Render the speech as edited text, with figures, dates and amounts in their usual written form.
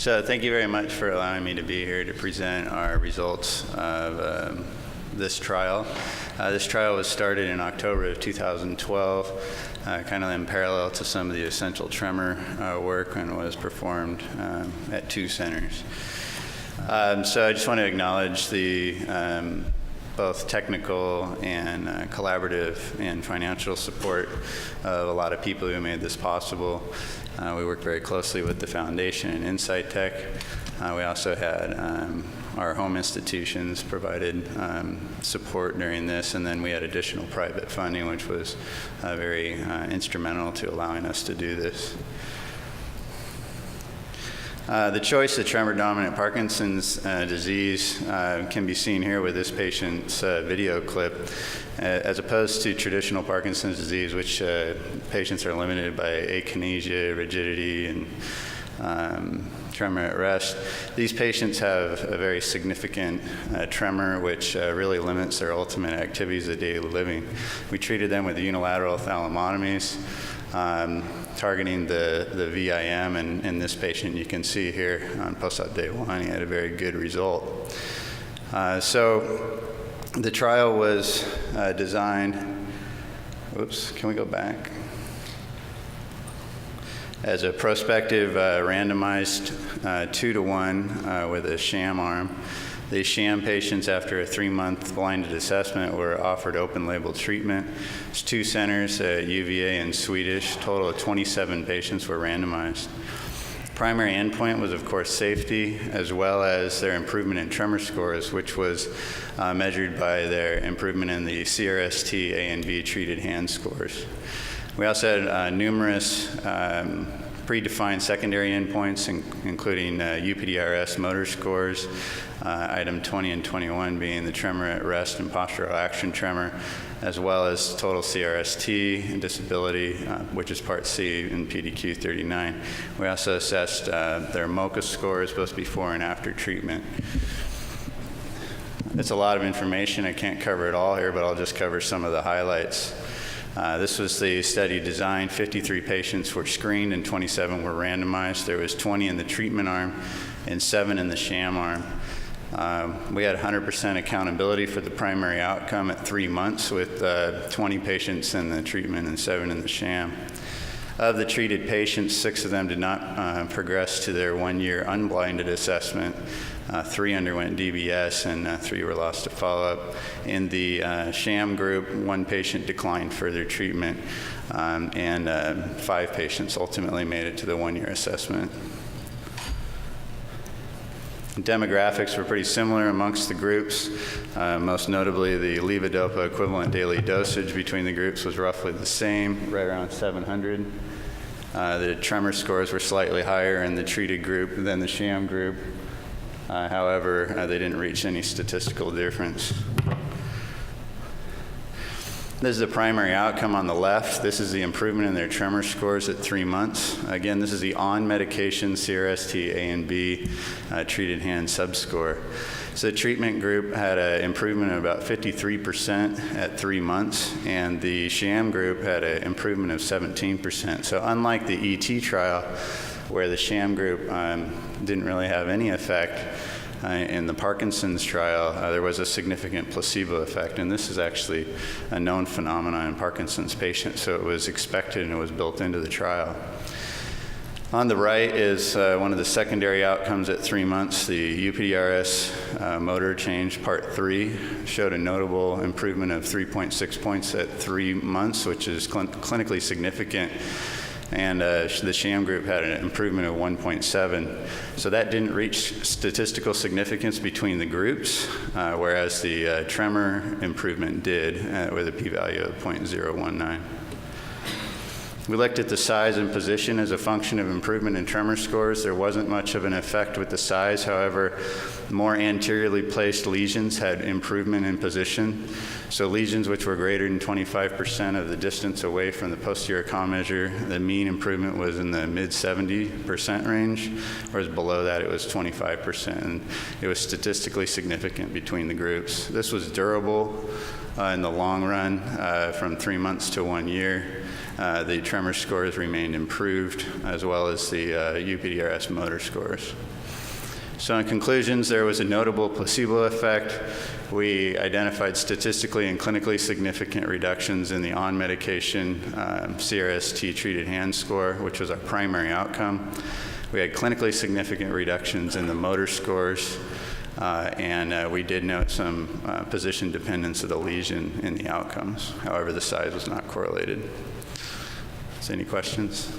So thank you very much for allowing me to be here to present our results of this trial. This trial was started in October of 2012, kind of in parallel to some of the essential tremor work, and was performed at 2 centers. So I just want to acknowledge the both technical and collaborative and financial support of a lot of people who made this possible. We worked very closely with the Foundation and Insight Tech. We also had our home institutions provided support during this, and then we had additional private funding, which was very instrumental to allowing us to do this. The choice of tremor-dominant Parkinson's disease can be seen here with this patient's video clip, as opposed to traditional Parkinson's disease, which patients are limited by akinesia, rigidity, and tremor at rest. These patients have a very significant tremor, which really limits their ultimate activities of daily living. We treated them with unilateral thalamotomies, targeting the VIM, and in this patient you can see here on post-op day 1 he had a very good result. So the trial was designed, can we go back? As a prospective randomized 2-to-1 with a sham arm. The sham patients, after a 3-month blinded assessment, were offered open-label treatment. It's 2 centers, UVA and Swedish. Total of 27 patients were randomized. Primary endpoint was, of course, safety, as well as their improvement in tremor scores, which was measured by their improvement in the CRST A and B treated hand scores. We also had numerous predefined secondary endpoints, including UPDRS motor scores, item 20 and 21 being the tremor at rest and postural action tremor, as well as total CRST and disability, which is part C in PDQ 39. We also assessed their MoCA scores both before and after treatment. It's a lot of information. I can't cover it all here, but I'll just cover some of the highlights. This was the study design. 53 patients were screened and 27 were randomized. There was 20 in the treatment arm and 7 in the sham arm. We had 100% accountability for the primary outcome at 3 months, with 20 patients in the treatment and 7 in the sham. Of the treated patients, 6 of them did not progress to their 1-year unblinded assessment. 3 underwent DBS, and 3 were lost to follow-up. In the sham group, 1 patient declined further treatment, and 5 patients ultimately made it to the 1-year assessment. Demographics were pretty similar amongst the groups. Most notably, the levodopa equivalent daily dosage between the groups was roughly the same, right around 700. The tremor scores were slightly higher in the treated group than the sham group. However, they didn't reach any statistical difference. This is the primary outcome on the left. This is the improvement in their tremor scores at 3 months. Again, this is the on-medication CRST A and B treated hand subscore. So the treatment group had an improvement of about 53% at 3 months, and the sham group had an improvement of 17%. So unlike the ET trial, where the sham group didn't really have any effect, in the Parkinson's trial, there was a significant placebo effect, and this is actually a known phenomenon in Parkinson's patients, so it was expected and it was built into the trial. On the right is one of the secondary outcomes at 3 months. The UPDRS motor change, part 3, showed a notable improvement of 3.6 points at 3 months, which is clinically significant. And the sham group had an improvement of 1.7. So that didn't reach statistical significance between the groups, whereas the tremor improvement did with a p-value of 0.019. We looked at the size and position as a function of improvement in tremor scores. There wasn't much of an effect with the size. However, more anteriorly placed lesions had improvement in position. So lesions which were greater than 25% of the distance away from the posterior column measure, the mean improvement was in the mid-70% range, whereas below that it was 25%. And it was statistically significant between the groups. This was durable in the long run, from 3 months to 1 year. the tremor scores remained improved, as well as the UPDRS motor scores. So in conclusions, there was a notable placebo effect. We identified statistically and clinically significant reductions in the on-medication CRST treated hand score, which was our primary outcome. We had clinically significant reductions in the motor scores, and we did note some position dependence of the lesion in the outcomes. However, the size was not correlated. Any questions?